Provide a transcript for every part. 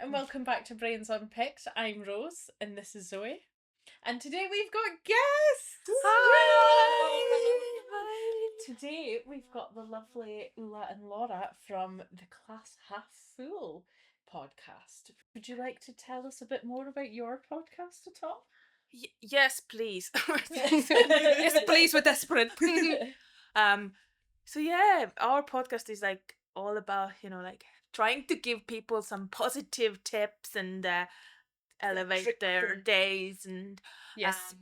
and welcome back to Brains Unpicked. I'm Rose, and this is Zoe. And today we've got guests! Hi! Today we've got the lovely Ulla and Laura from the Klaas Half podcast. Would you like to tell us a bit more about your podcast at all? Yes, please. Yes, please, we're desperate. So yeah, our podcast is like all about, like trying to give people some positive tips and elevate their days, and Yes.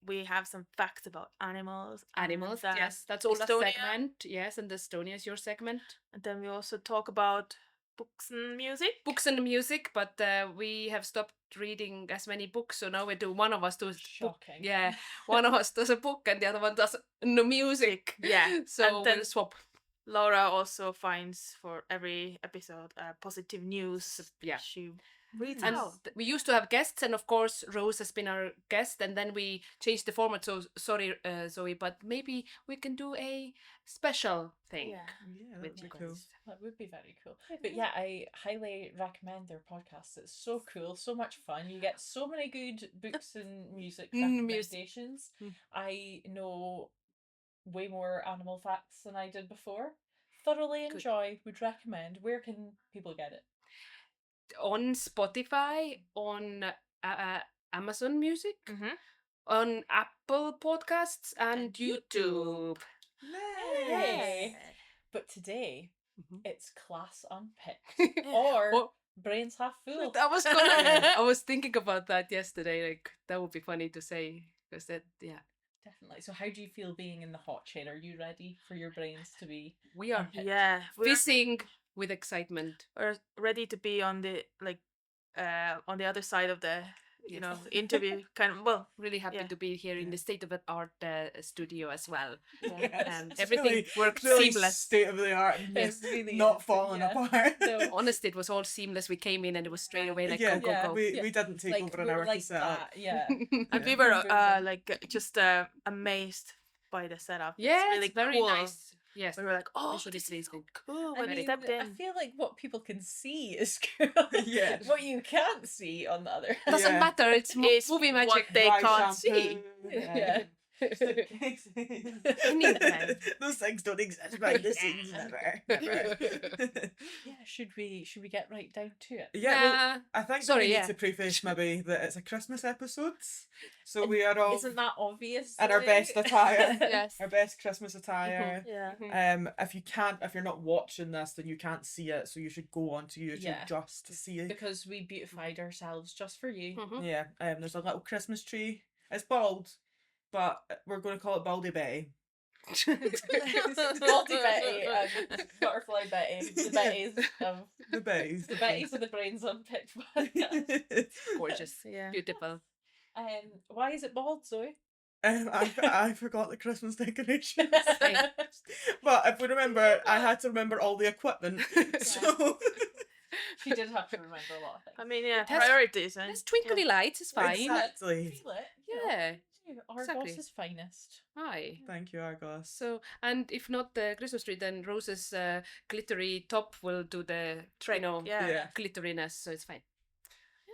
we have some facts about animals. Animals, and, yes. That's all Estonia. a segment. Yes, and Estonia is your segment. And then we also talk about books and music. Books and music, but we have stopped reading as many books, so now we do one of us does book. Shocking. Yeah, one of us does a book and the other one does no music. Yeah. So And then we'll swap. Laura also finds for every episode positive news. Yeah. She reads And out. we used to have guests, and of course Rose has been our guest, and then we changed the format. So sorry, Zoe, but maybe we can do a special thing. Yeah. Yeah, with that would be you cool. guys. That would be very cool. But yeah, I highly recommend their podcast. It's so cool, so much fun. You get so many good books and music recommendations. I know way more animal facts than I did before. Thoroughly Good. enjoy, would recommend. Where can people get it? On Spotify, on Amazon Music, Mm-hmm. on Apple Podcasts, and YouTube. Hey! But today, Mhm. it's Klaas Unpicked. Or Oh, Brains Half Full. I was I was thinking about that yesterday. Like that would be funny to say because Definitely. So how do you feel being in the hot chair? Are you ready for your brains to be we are unpicked? Yeah. fizzing with excitement. We're ready to be on the on the other side of the interview kind of. Well, Really happy Yeah. to be here in the state of the art studio as well. yeah. It's Everything really, worked really seamless. state of the art and It just really not is, falling yeah. apart. No. Honestly, it was all seamless. We came in and it was straight away like yeah, go go go. we didn't take over an we were hour like to set up. that, yeah. And we Yeah. were just amazed by the setup. Yeah, it's really it's very cool. nice. Yes, We were like, oh, Visually this is so pleasing. cool I when we mean, stepped I in. feel like what people can see is cool. Yeah. What you can't see, on the other hand. doesn't Yeah. matter. It's It's movie what magic. they Dry can't shampoo, see. Yeah. Anything. Those things don't exist behind the scenes, never. Yeah, should we get right down to it? Yeah, well, Yeah. I think Sorry, we need yeah. to preface maybe that it's a Christmas episode, so we are all Isn't that obvious? in our Zoe? best attire, Yes. our best Christmas attire. Yeah. If you're not watching this, then you can't see it, so you should go onto YouTube Yeah. just to see it. Because we beautified ourselves just for you. Mhm. Yeah, there's a little Christmas tree. It's bald, but we're going to call it Baldy Betty. Baldy Betty and Butterfly Betty. The Bettys of The Betties. the Bettys of the Brains Unpicked podcast. Gorgeous. Yeah. Beautiful. Why is it bald, Zoe? I forgot the Christmas decorations. But if we remember, I had to remember all the equipment. So She did have to remember a lot of things. I mean, yeah, It has- priorities. And There's twinkly lights. It's fine. Exactly. Feel it. you know. Yeah. Argos' Exactly. finest. Hi. Thank you, Argos. So, and if not the Christmas tree, then Rose's glittery top will do the Yeah. Yeah. glitteriness, so it's fine.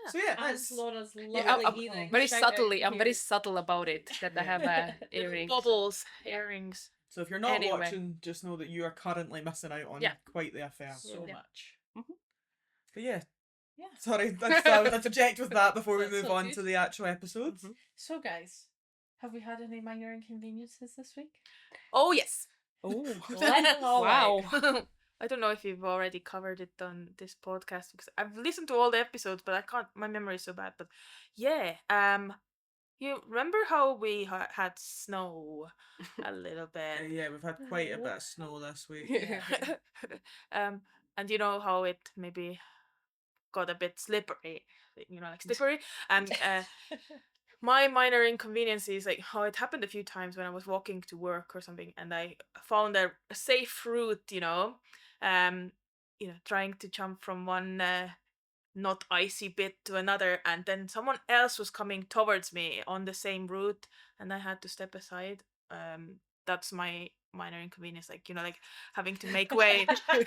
So yeah, And that's Laura's lovely Yeah, I'm earrings. very Shout out subtly, I'm very here. subtle about it that I have earrings. Bubbles, earrings. so if you're not Anyway. watching, just know that you are currently missing out on Yeah. quite the affair. So Yeah. much. But yeah. Yeah. Sorry, let's interject with that before we That's move all on good. to the actual episode. Mhm. So, guys, have we had any minor inconveniences this week? Oh, yes. Oh, let them all out. Wow. I don't know if you've already covered it on this podcast because I've listened to all the episodes, but I can't. My memory is so bad. But yeah, you remember how we had snow a little bit? Yeah, we've had quite a bit of snow this week. And you know how it maybe got a bit slippery, like slippery. And my minor inconvenience is like how it happened a few times when I was walking to work or something, and I found a safe route, trying to jump from one not icy bit to another, and then someone else was coming towards me on the same route, and I had to step aside. That's my minor inconvenience, like like having to make way. How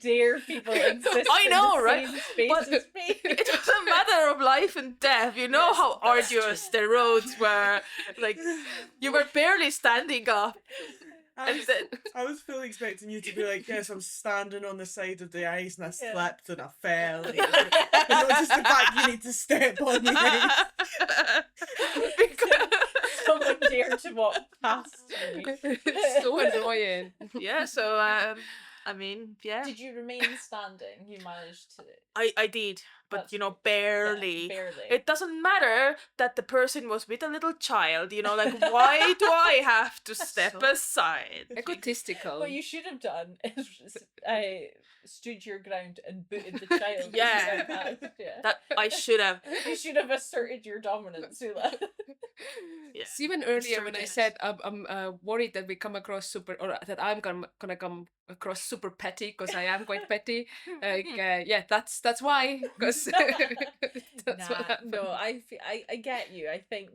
dare people exist I know, in the right? same space But as me? it was a matter of life and death. You know Yes, how that's arduous the roads were. Like you were barely standing up. And then I was fully expecting you to be like, yes, I'm standing on the side of the ice and I slipped and I fell. And not just the fact you need to step on the ice. Someone dare to walk past me. So annoying. Yeah, so I mean, yeah. Did you remain standing? You managed to. I did, but That's good. barely. Yeah, barely. It doesn't matter that the person was with a little child, like why do I have to step aside? Egotistical. What you should have done is stood your ground and booted the child. Yeah. Yeah. That I should have. You should have asserted your dominance, Ulla. Yeah. Even earlier when I Assertiveness. said I'm worried that we come across or that I'm gonna come across super petty because I am quite petty. Yeah, that's why. Because that's what happened. No, I get you. I think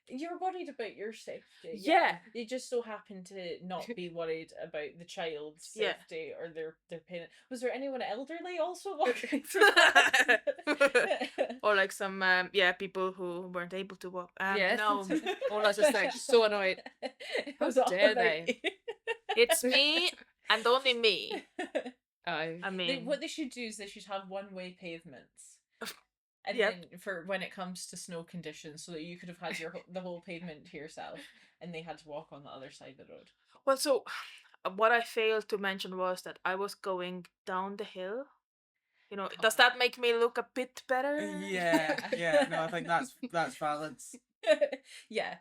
you're worried about your safety. Yeah. You just so happen to not be worried about the child's Yeah. safety or their pain. Was there anyone elderly also walking through that? Or like some people who weren't able to walk. Yes. No, All I was just like so annoyed. It How was all dare about they? you. it's me and only me. I I mean, What they should do is they should have one-way pavements. And Yep. then for when it comes to snow conditions, so that you could have had the whole pavement to yourself, and they had to walk on the other side of the road. well, so what I failed to mention was that I was going down the hill. Does that make me look a bit better? Yeah. No, I think that's valid. Yeah,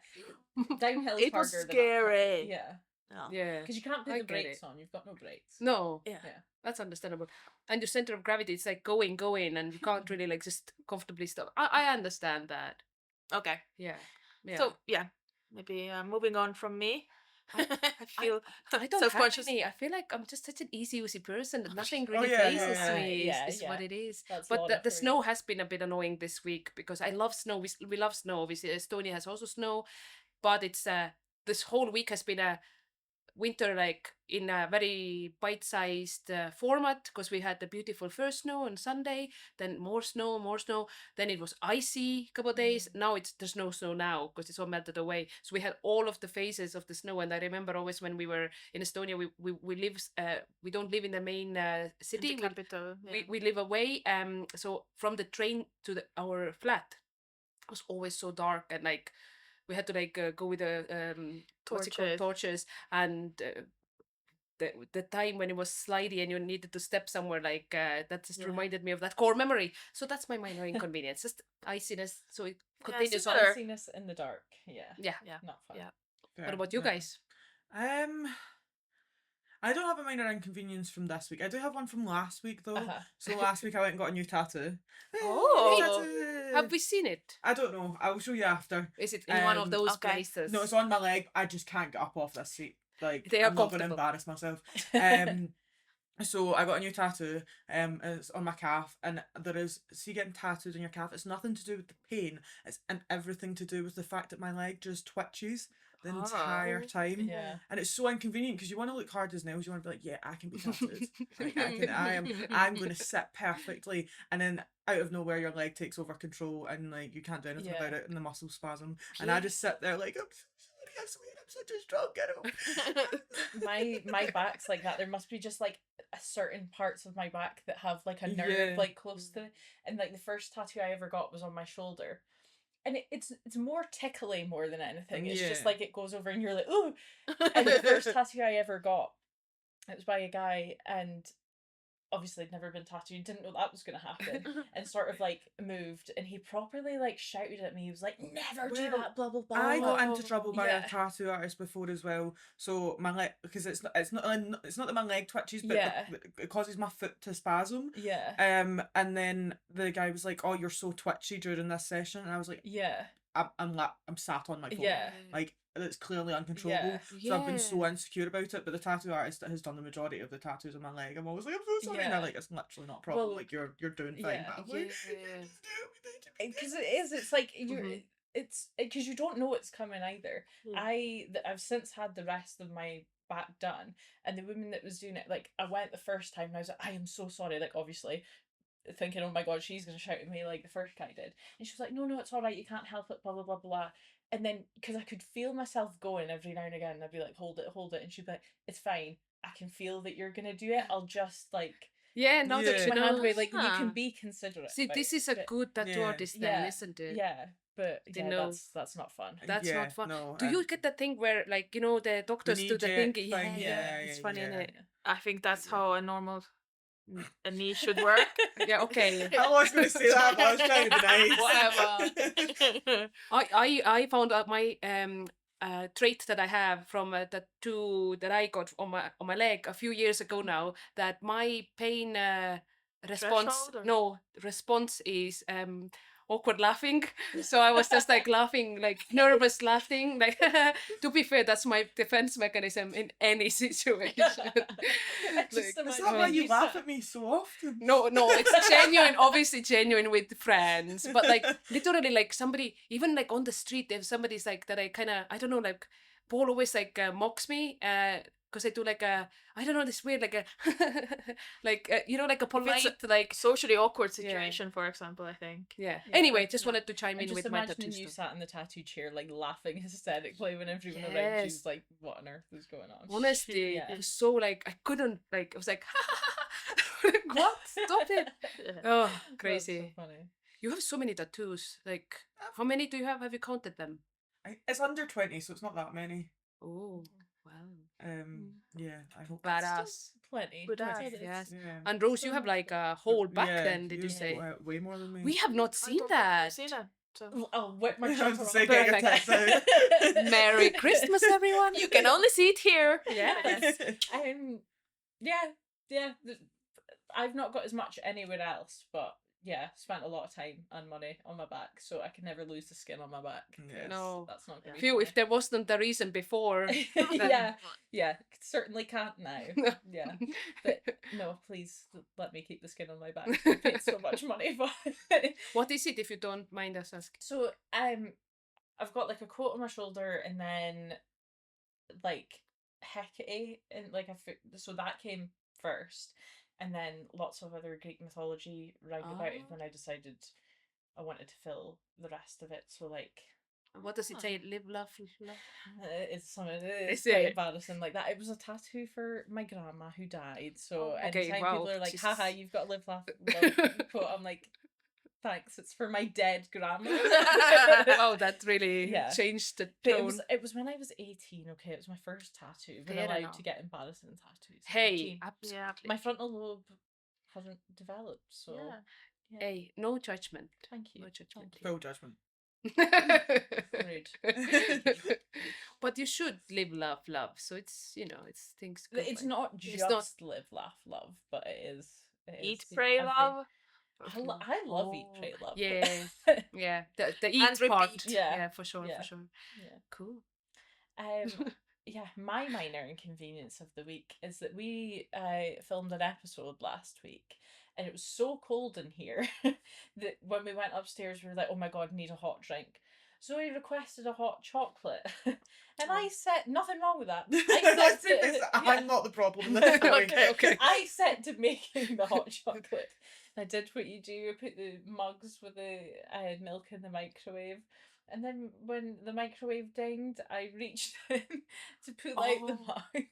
downhill. It was scary. Yeah, yeah. because you can't put I the get brakes it. on. You've got no brakes. No. Yeah. That's understandable. And your center of gravity is like going, and you can't really like just comfortably stop. I understand that. Okay. Yeah. Yeah. So yeah, maybe moving on from me. I feel I don't have self-conscious. any. I feel like I'm just such an easy person that nothing Oh, really yeah, phases yeah, me. yeah, Is yeah. what it is. That's But Laura the for you. snow has been a bit annoying this week because I love snow. We love snow. Obviously, Estonia has also snow, but it's this whole week has been a winter like in a very bite-sized format because we had the beautiful first snow on Sunday, then more snow, then it was icy a couple of days. Now there's no snow now because it's all melted away, so we had all of the phases of the snow. And I remember always when we were in Estonia, we live we don't live in the main city, The capital. we live away, so from the train to our flat it was always so dark, and like we had to like go with the what's it called, torches, and the time when it was slidey and you needed to step somewhere, like that just reminded me of that core memory. So that's my minor inconvenience, just iciness. So it continues on. similar. Iciness in the dark. Yeah, not fun. Yeah. What about you guys? I don't have a minor inconvenience from this week. I do have one from last week though. Uh-huh. So last week I went and got a new tattoo. Oh. Tattoo. Have we seen it? I don't know. I'll show you after. Is it in one of those okay. places? No, it's on my leg. I just can't get up off this seat. Like They are I'm not going to comfortable. embarrass myself. So I got a new tattoo. It's on my calf, and there is getting tattooed on your calf. It's nothing to do with the pain. It's and everything to do with the fact that my leg just twitches the entire time. Yeah. And it's so inconvenient because you want to look hard as nails. You want to be like, yeah, I can be tattooed. Like, I'm going to sit perfectly, and then out of nowhere your leg takes over control, and like you can't do anything about it, and the muscle spasm. And I just sit there like, I'm so sorry, I'm such a strong girl. My back's like that. There must be just like a certain parts of my back that have like a nerve like close to it. And like the first tattoo I ever got was on my shoulder. And it's more tickly more than anything. It's just like it goes over and you're like, ooh. And the first tattoo I ever got, it was by a guy, and obviously I'd never been tattooed, didn't know that was going to happen, and sort of like moved, and he properly like shouted at me. He was like, never do that, blah blah blah. I got into trouble by Yeah. a tattoo artist before as well. So my leg, because it's not that my leg twitches, but Yeah. it causes my foot to spasm. Yeah. And then the guy was like, "Oh, you're so twitchy during this session," and I was like, Yeah. I'm sat on my phone. Yeah. Like it's clearly uncontrollable. Yeah. So I've been so insecure about it. But the tattoo artist that has done the majority of the tattoos on my leg, I'm always like, I'm so sorry. And Yeah. they're like, it's literally not a problem. Well, like you're doing fine. yeah. But I'm like, Because it is. It's like you're. it's because you don't know it's coming either. I've since had the rest of my back done, and the woman that was doing it, like, I went the first time and I was like, I am so sorry, like, obviously thinking, oh my god, she's gonna shout at me like the first guy did, and she was like, no, it's all right, you can't help it, blah blah blah blah. And then, because I could feel myself going every now and again, I'd be like, hold it, and she'd be like, it's fine, I can feel that you're gonna do it, I'll just like now that switch you my hand know. away, like, you can be considerate. See, about this it, is a but good tattoo artist then, isn't it? yeah, but They yeah, know. that's not fun. That's Yeah, not fun. no, Do you get the thing where, like, you know, the doctors do the knee thing? jet Yeah, thing, yeah, yeah, it's funny, yeah. innit? I think that's how a normal a knee should work. Yeah, okay. I was going to say that, but I was trying to be nice. Whatever. I found out my trait that I have from a tattoo that I got on my leg a few years ago now, that my pain response response is awkward laughing. So I was just like laughing, like nervous laughing, like to be fair, that's my defense mechanism in any situation. Is that why you laugh at me so often? No, it's genuine, obviously genuine with friends, but like literally, like somebody, even like on the street, if somebody's like that, I don't know, like Paul always like mocks me because I do like a, I don't know, this weird like a like you know, like a polite like socially awkward situation, for example, I think. Yeah. Anyway, just wanted to chime in just with my tattoo imagining you stuff. sat in the tattoo chair like laughing hysterically when everyone around you was like, what on earth is going on? Honestly, it was so like I couldn't, like I was like like, what? Stop it. Oh, crazy. That's so funny. You have so many tattoos. Like, how many do you have? Have you counted them? It's under 20, so it's not that many. Oh, wow. Yeah, I hope. Badass. Plenty. Badass. Yes. Yeah. And Rose, you have like a whole back then, did you say? Way more than me. We have not seen that. I've seen that. So. I'll whip my I was jumper to off. say, get your tits out. Merry Christmas, everyone. You can only see it here. Yes. Yeah. I've not got as much anywhere else, but yeah, spent a lot of time and money on my back, so I can never lose the skin on my back. Yes. No, that's not going to be Phew, if there wasn't a reason before. yeah, certainly can't now. Yeah, but no, please let me keep the skin on my back. I paid so much money for it. What is it, if you don't mind us asking? So I've got like a quote on my shoulder, and then like Hecate, and like so that came first. And then lots of other Greek mythology round about it when I decided I wanted to fill the rest of it. So like, what does it say? Live, love, love. It's something. It's quite embarrassing like that. It was a tattoo for my grandma who died. So anytime people are like, haha, you've got to live, laugh, love quote, I'm like, thanks, it's for my dead grandma. Oh, that really changed the tone. It was when I was 18, okay? It was my first tattoo. Been allowed to get embarrassing tattoos. Hey, absolutely. My frontal lobe hasn't developed, so... Yeah. Hey, no judgment. Thank you. No judgment. Full judgment. Rude. But you should live, laugh, love. So it's, you know, it's things... It's not just live, laugh, love, but it is... Eat, pray, love. I love eat, pray, love. Yeah, yeah. The eat part. Yeah, for sure, for sure. Yeah. Cool. Yeah, my minor inconvenience of the week is that we filmed an episode last week, and it was so cold in here that when we went upstairs, we were like, oh my god, need a hot drink. Zoe requested a hot chocolate, and I said, nothing wrong with that. I'm not the problem. Okay. I said to making the hot chocolate. I did what you do. I put the mugs with the milk in the microwave. And then when the microwave dinged, I reached in to pull out the mug.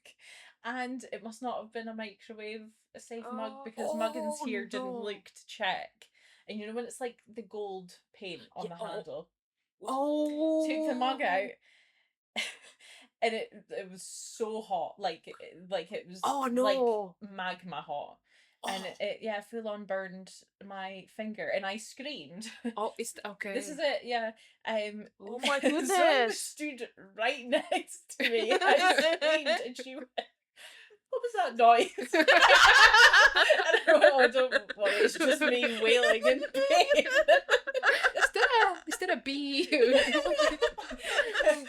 And it must not have been a microwave safe mug, because Muggins here didn't look to check. And you know when it's like the gold paint on the handle? Took the mug out. And it was so hot. Like it was like magma hot. And it full on burned my finger, and I screamed. Oh, it's okay. This is it, yeah. Oh my goodness! Zoe stood right next to me. I screamed, and she went, "What was that noise?" And I went, "Oh, don't worry, it's just me wailing in pain." Is that a bee?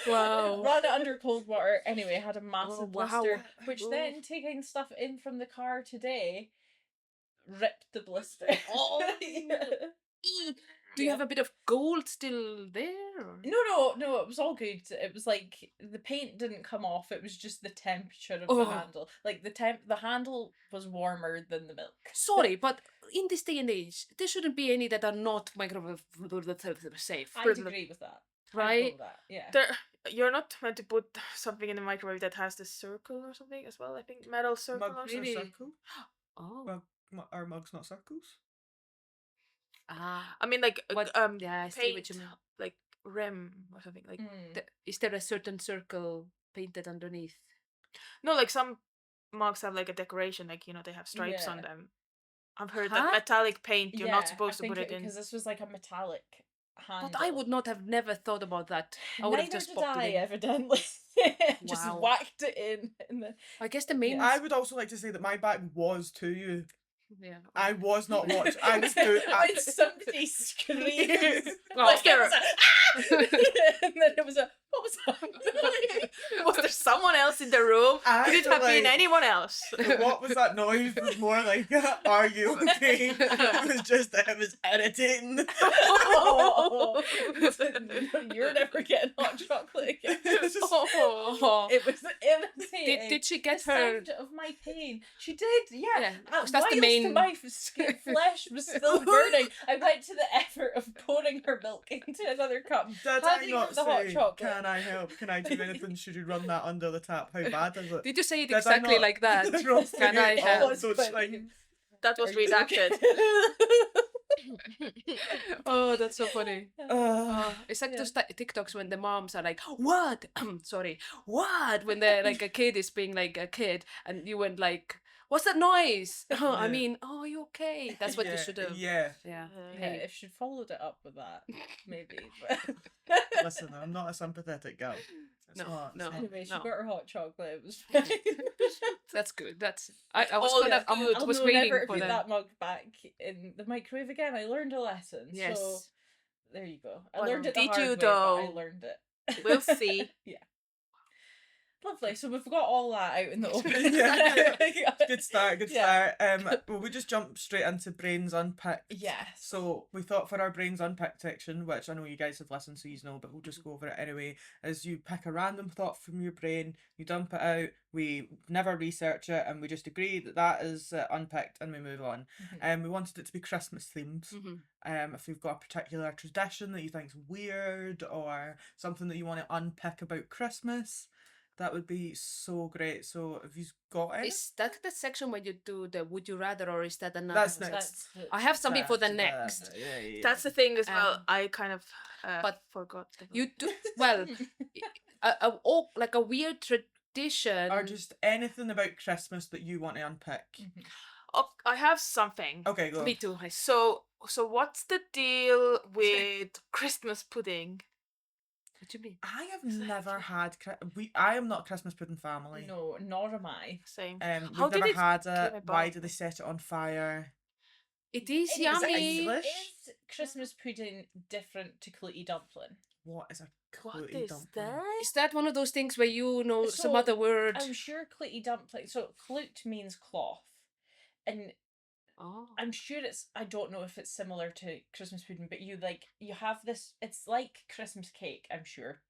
Wow. Ran it under cold water. Anyway, had a massive blister, which then, taking stuff in from the car today, ripped the blister. Do you have a bit of gold still there? Or? No, it was all good. It was like the paint didn't come off, it was just the temperature of the handle. Like the handle was warmer than the milk. Sorry, but in this day and age, there shouldn't be any that are not microwave safe. I'd agree with that. Right? That. Yeah. You're not meant to put something in the microwave that has this circle or something as well. I think metal circle or Mugs something. are circle. Oh. Are mugs not circles? I mean, like yeah, I see paint, what you mean. like rim or something like. Is there a certain circle painted underneath? No, like some mugs have like a decoration, like they have stripes on them. I've heard that metallic paint you're not supposed to put it in because this was like a metallic handle. But I would not have never thought about that. I would have just popped it in. Evidently. Just whacked it in. And then... I guess the main. I would also like to say that my back was to you. Yeah. I was not watching. I was doing. When somebody screamed, like there was and then it was what was that? Was there someone else in the room? Could it have been anyone else? What was that noise? Was more like, "Are you okay?" It was just that it was irritating. You're never getting hot chocolate again. It was irritating. Did she get the her? sound of my pain? She did. Yeah. That's the main. My flesh was still burning. I went to the effort of pouring her milk into another cup. Did I not the hot say, chocolate. "Can I help? Can I do anything? Should you run that under the tap? How bad is it?" Did you say it exactly like that? Can I help? That was redacted. Oh, that's so funny. It's like those TikToks when the moms are like, "What?" Sorry, what? When they're like a kid is being like a kid, and you went like, "What's that noise?" I mean, "Oh, you okay?" That's what you should have. Yeah. If she'd followed it up with that, maybe. Listen, I'm not a sympathetic girl. No. Anyway, she got her hot chocolate. It was fine. That's good. That's I was waiting never for put that mug back in the microwave again. I learned a lesson. Yes. So there you go. I learned it the did hard you way, though? but I learned it. We'll see. Yeah. Lovely. So we've got all that out in the open. Good start. Well, we just jump straight into Brains Unpicked. Yes. So we thought for our Brains Unpicked section, which I know you guys have listened, so you know, but we'll just go over it anyway, is you pick a random thought from your brain, you dump it out, we never research it, and we just agree that is unpicked, and we move on. We wanted it to be Christmas themed. If you've got a particular tradition that you think's weird, or something that you want to unpick about Christmas, that would be so great. So if you've got it, is that the section where you do the would you rather, or is that another? That's next. I have something for the next. Yeah. That's the thing as well. I kind of but forgot. You do well. Like a weird tradition, or just anything about Christmas that you want to unpick. Oh, I have something. Okay, go. Me too. So what's the deal with Christmas pudding? What do you mean? I have never had. I am not a Christmas pudding family. No, nor am I. Same. We've never had it. Why do they set it on fire? It is Is yummy. English? Is Christmas pudding different to Clootie dumpling? What is a What Clootie is dumpling? that? Is that one of those things where you know some So, other word? I'm sure Clootie dumpling. So Cloot means cloth, and I'm sure it's. I don't know if it's similar to Christmas pudding, but you have this. It's like Christmas cake. I'm sure.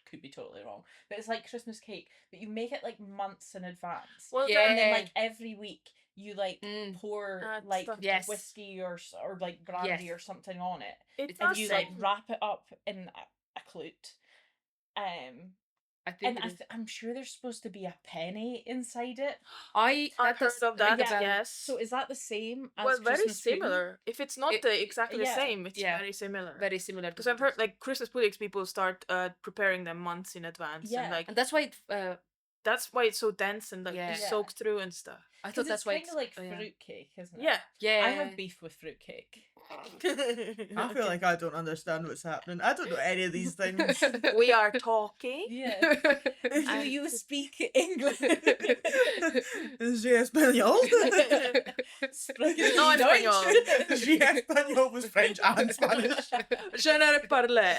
Could be totally wrong, but it's like Christmas cake, but you make it like months in advance. Well, and then like every week you like pour like stuff. whiskey or like brandy or something on it, It and does you say- like wrap it up in a clute. I think And I'm sure there's supposed to be a penny inside it. I've heard of that. Yeah. Yes. So is that the same as well, very Christmas pudding? similar. If it's not exactly the same, it's very similar. Very similar. Because I've heard like Christmas puddings, people start preparing them months in advance. Yeah. And, like And that's why that's why it's so dense and like soaked through and stuff. I thought that's why it's kind of like fruitcake, isn't it? Yeah. Yeah. I have beef with fruitcake. I feel like I don't understand what's happening. I don't know any of these things. We are talking. Yeah. Do you speak English? Je español. No español. Je español was French and Spanish. Je ne parle.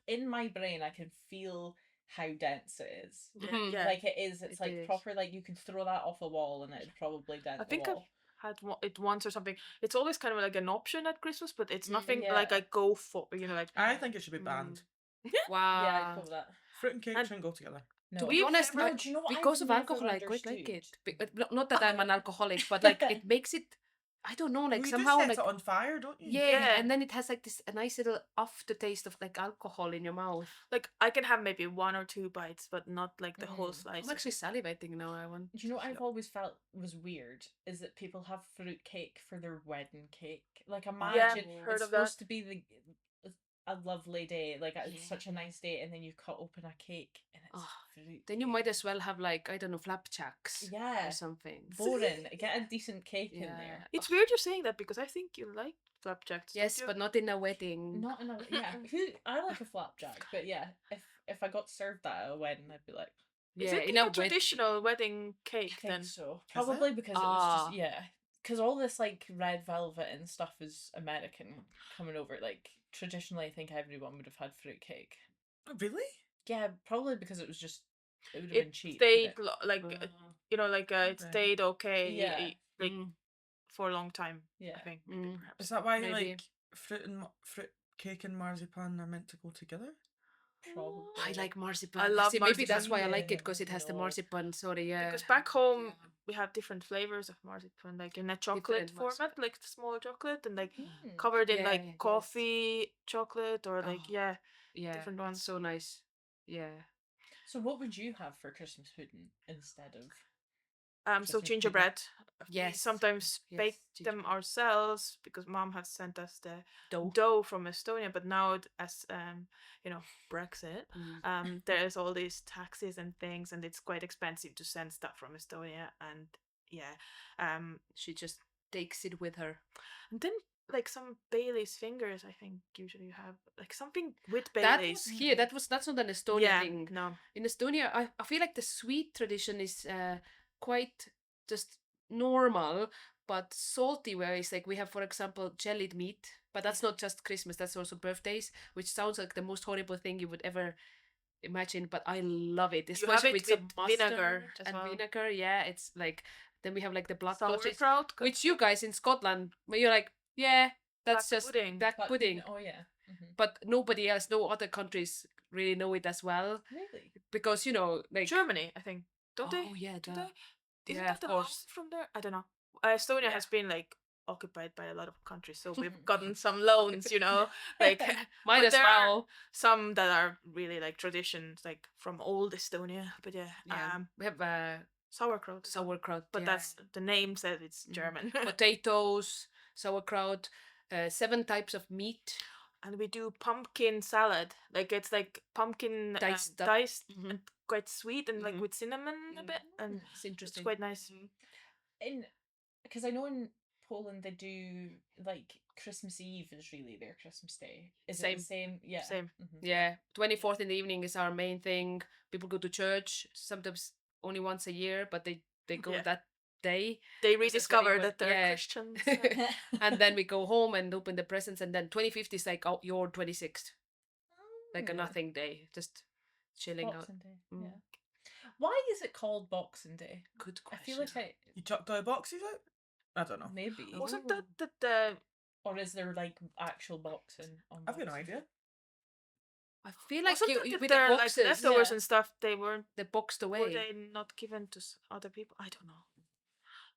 In my brain, I can feel how dense it is. Yeah. Like it is. It's like is. proper. Like you could throw that off a wall and it'd probably dent the wall. had it once or something. It's always kind of like an option at Christmas, but it's nothing Yeah. like I go for. Like I think it should be banned. Wow. Yeah, I'd go with that. Fruit and cake And- shouldn't go together. No. To be honest, never- do you know what because I've of alcohol, never I quite like understood? it. Not that I'm an alcoholic, but like it makes it. I don't know, like Well, you somehow do set like it on fire, don't you? yeah, Yeah. and then it has like this a nice little aftertaste of like alcohol in your mouth. Like I can have maybe 1 or 2 bites, but not like the whole slice. I'm actually salivating now. I want. Do you know what I've always felt was weird is that people have fruit cake for their wedding cake. Like imagine heard it's of that. supposed to be a lovely day, like it's such a nice day, and then you cut open a cake and it's fruit. Then you cake. might as well have like I don't know flapjacks. Yeah. Or something. Boring. Get a decent cake in Yeah. there. It's weird you're saying that because I think you like flapjacks. don't Yes, you? but not in a wedding. Not in a I like a flapjack, but yeah, if I got served that at a wedding, I'd be like, Is Yeah, it in like a a traditional wedding cake I think then? so. it? Probably because it was just Ah. because all this like red velvet and stuff is American coming over. Like traditionally, I think everyone would have had fruit cake. Oh, really? Yeah, probably because it would have been It cheap. stayed wouldn't like it Okay. stayed okay. Yeah. Like Mm. for a long time. Yeah. I think maybe Mm. perhaps. Is that why Maybe. like fruit cake and marzipan are meant to go together? it? Probably. I like marzipan. I love See, maybe that's why I marzipan. like it because it has the No. marzipan. Sorry, yeah. Because back home Yeah. we have different flavors of marzipan, like in a chocolate Different format, marzipan. like the small chocolate, and like Mm. covered in Yeah, like yes. coffee chocolate or like Oh. Yeah, different ones. so nice. Yeah. So what would you have for Christmas pudding instead of? So Christmas pudding. gingerbread. We Yes. sometimes Yes, bake them gingerbread. ourselves because mom has sent us the Dough. dough from Estonia, but now as Brexit, Mm. there's all these taxes and things, and it's quite expensive to send stuff from Estonia, and She just takes it with her. and then like some Bailey's fingers, I think usually you have like something with That Bailey's. was here. That's not an Estonian yeah, thing. no, In Estonia, I feel like the sweet tradition is quite just normal, but salty where it's like we have, for example, jellied meat, but that's not just Christmas, that's also birthdays, which sounds like the most horrible thing you would ever imagine, but I love it. have Especially it with some with vinegar mustard as and well. vinegar. Yeah, it's like then we have like the black sausage, sauerkraut, which you guys in Scotland, where you're like, yeah, that's black just pudding. black pudding. Oh yeah. Mhm. But nobody else, no other countries really know it as well Really? because like Germany, I think, don't they? oh yeah, Do duh. they? Isn't Yeah, that of the course. home from there? I don't know. Estonia Yeah. has been like occupied by a lot of countries, so we've gotten some loans, like Might but as there are well. some that are really like traditions, like from old Estonia. But Yeah, yeah, we have sauerkraut. as well. sauerkraut, But yeah. that's the name says it's Mhm. German. Potatoes, sauerkraut, 7 types of meat. And we do pumpkin salad. Like it's like pumpkin Diced up. diced Mhm. and quite sweet and like Mhm. with cinnamon a bit, and Mm. It's it's interesting. quite nice. Because I know in Poland they do like Christmas Eve is really their Christmas day. Is it the same? Yeah. Same. Mhm. Yeah, 24th in the evening is our main thing. People go to church sometimes only once a year, but they go Yeah. that day. They Because it's rediscover 24th, that they're yeah. Christians. And then we go home and open the presents, and then 25th is like your 26th, like a Mm. nothing day, just chilling out. Boxing Day. Mm. Yeah. Why is it called Boxing Day? Good I question. feel like You chucked our boxes out? I don't know. maybe. Wasn't that the Or is there like actual boxing on I've got no Boxing Day? idea. I feel like wasn't you, that with their the like boxes, leftovers yeah. and stuff? They weren't. they're boxed Were away. they not given to other people? I don't know.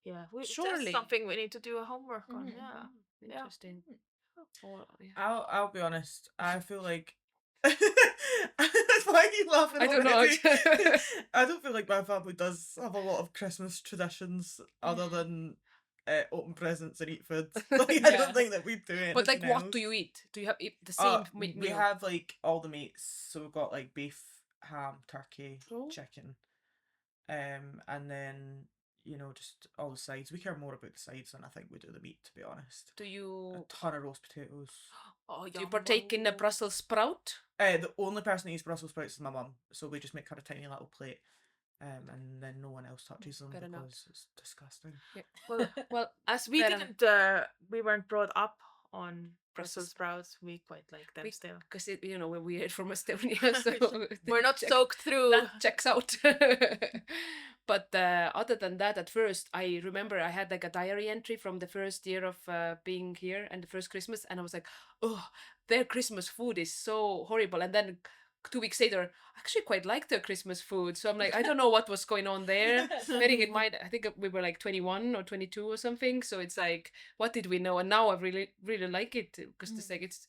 Yeah, that's Surely. something we need to do a homework on. Mhm. Yeah. Yeah. Interesting. Or, yeah. I'll be honest. I feel like why are you laughing? I don't know. already? I don't feel like my family does have a lot of Christmas traditions other than open presents and eat food. Like, I Yeah. don't think that we do it. But like, what do you eat? Do you have the same We meal? have like all the meats. So we've got like beef, ham, turkey, Oh. chicken, and then just all the sides. We care more about the sides than I think we do the meat, to be honest. Do A you ton of roast potatoes. Oh, do you partake in the Brussels sprout? The only person that eats Brussels sprouts is my mum, so we just make her a tiny little plate, and then no one else touches them Fair enough. because it's disgusting. Well, Well, as we fair enough. didn't, we weren't brought up on Brussels sprouts, we quite like them still. Because, we're from Estonia, so we're not soaked through. That checks out. But other than that, at first, I remember I had like a diary entry from the first year of being here and the first Christmas, and I was like, oh, their Christmas food is so horrible. And then 2 weeks later, I actually quite like their Christmas food. So I'm like, I don't know what was going on there. Bearing in mind, I think we were like 21 or 22 or something. So it's like, what did we know? And now I really, really like it because it's like, it's,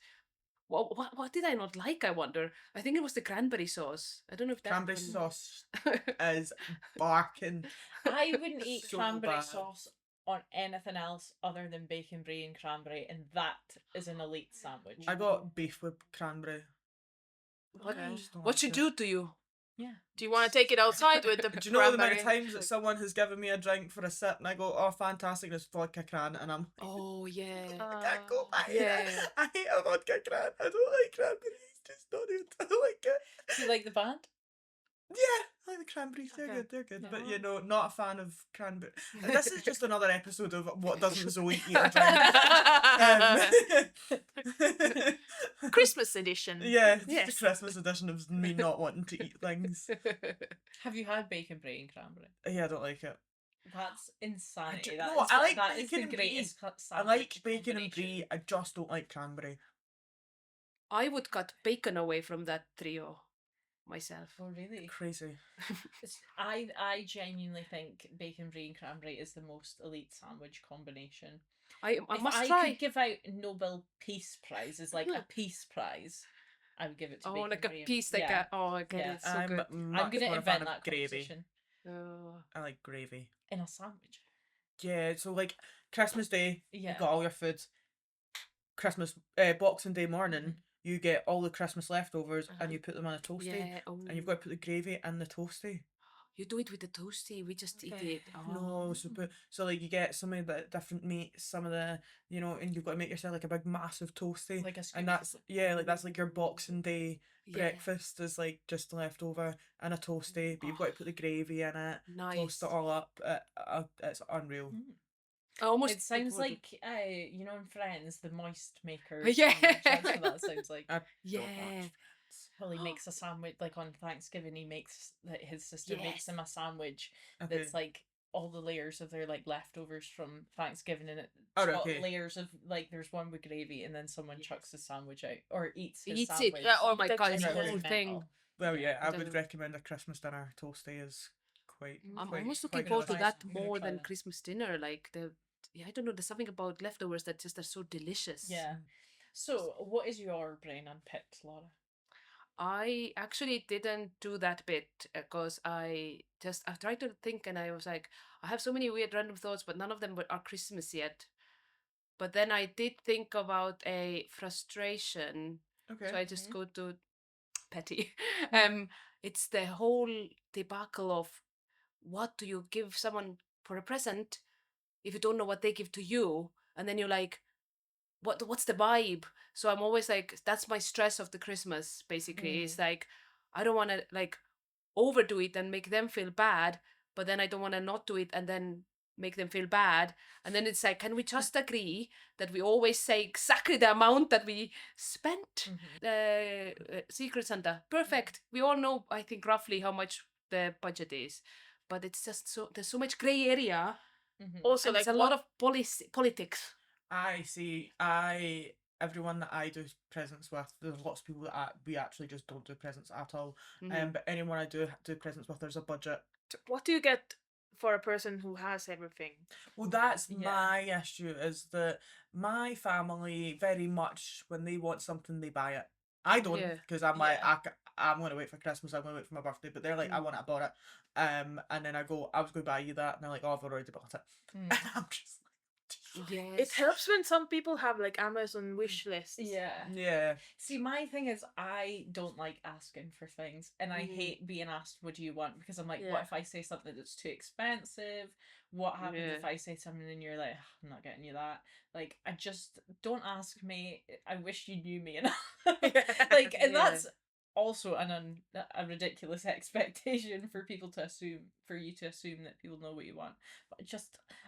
what did I not like, I wonder? I think it was the cranberry sauce. I don't know if that cranberry sauce is barking. I wouldn't eat So cranberry bad. sauce on anything else other than bacon brie and cranberry, and that is an elite sandwich. I got beef with cranberry. What, Okay. what should do to you? Yeah. Do you want to take it outside with the Do you know the amount of cranberry? times that someone has given me a drink for a sip and I go, oh, fantastic, it's vodka cran, and I'm Oh, yeah. I can't go back. yeah. I hate a vodka cran. I don't like cranberry. It's just not it. I don't like it. Do you like the band? Yeah, I like the cranberries. They're Okay. good. They're good. But Yeah. not a fan of cranberry. This is just another episode of what doesn't Zoe eat or drink. Christmas edition. Yeah, it's Yes. the Christmas edition of me not wanting to eat things. Have you had bacon brie and cranberry? Yeah, I don't like it. That's insanity. No, That is, I like that is the bacon and brie. greatest I sandwich like bacon and combination. brie. I just don't like cranberry. I would cut bacon away from that trio myself. Oh, really? Crazy. I genuinely think bacon brie and cranberry is the most elite sandwich combination. I If must I try. could give out Nobel Peace Prizes, like a peace prize, I would give it to Oh, bacon like a brie and- piece, like yeah. a. Oh, I get Yeah. it. So I'm good. I'm much gonna more a fan invent of that gravy. competition Oh. I like gravy. in a sandwich. Yeah, so like Christmas Day, Yeah. you've got all your food. Christmas, Boxing Day morning, you get all the Christmas leftovers and you put them on a toasty. Yeah. Oh. And you've got to put the gravy in the toasty. You do it with the toasty. We just eat Okay. it. Oh. No, so like you get some of the different meats, some of the and you've got to make yourself like a big massive toasty. Like a scoop And that's that's like your Boxing Day Yeah. breakfast is like just leftover and a toasty, but you've got to put the gravy in it, Nice. toast it all up. It's unreal. I almost. It sounds would- like in Friends, the moist maker. Yeah. sandwich. That's what that sounds like. I don't Yeah. watch. Well, he makes a sandwich like on Thanksgiving. He makes his sister makes Yes. him a sandwich Okay. that's like all the layers of their like leftovers from Thanksgiving, and it's Oh, got okay. layers of like there's one with gravy, and then someone chucks his sandwich out or eats his Eats sandwich. it. Yeah, oh my That's god, it's the amazing. whole thing. Well, yeah, I would Definitely. recommend a Christmas dinner toasty is quite. I'm quite- almost quite looking forward to delicious. that I'm gonna more try than that. Christmas dinner. Like I don't know. There's something about leftovers that just are so delicious. Yeah. So, what is your brain unpicked, Laura? I actually didn't do that bit because I tried to think and I was like, I have so many weird random thoughts, but none of them are Christmas yet. But then I did think about a frustration, Okay. so I just go to petty. It's the whole debacle of what do you give someone for a present if you don't know what they give to you, and then you're like, what's the vibe? So I'm always like, that's my stress of the Christmas basically. It's like I don't want to like overdo it and make them feel bad, but then I don't want to not do it and then make them feel bad. And then it's like, can we just agree that we always say exactly the amount that we spent? Secret Santa, perfect. We all know, I think, roughly how much the budget is, but it's just there's so much gray area. Also, And like it's a lot of politics. I see. Everyone that I do presents with, there's lots of people that we actually just don't do presents at all. Mhm. But anyone I do presents with, there's a budget. what do you get for a person who has everything? Well, that's Yeah. my issue, is that my family very much, when they want something, they buy it. I don't, Yeah. because I'm like, Yeah. I'm going to wait for Christmas, I'm going to wait for my birthday, but they're like, I want it, I bought it. And then I go, I was going to buy you that, and they're like, oh, I've already bought it. And I'm just Yes. It helps when some people have like Amazon wish lists. Yeah. yeah. See, my thing is, I don't like asking for things, and I Mhm. hate being asked, "What do you want?" Because I'm like, Yeah. what if I say something that's too expensive? What happens Yeah. if I say something and you're like, "I'm not getting you that"? Like, I just don't ask me. I wish you knew me enough. Like, and Yeah. that's also a ridiculous expectation for people to assume, for you to assume that people know what you want. But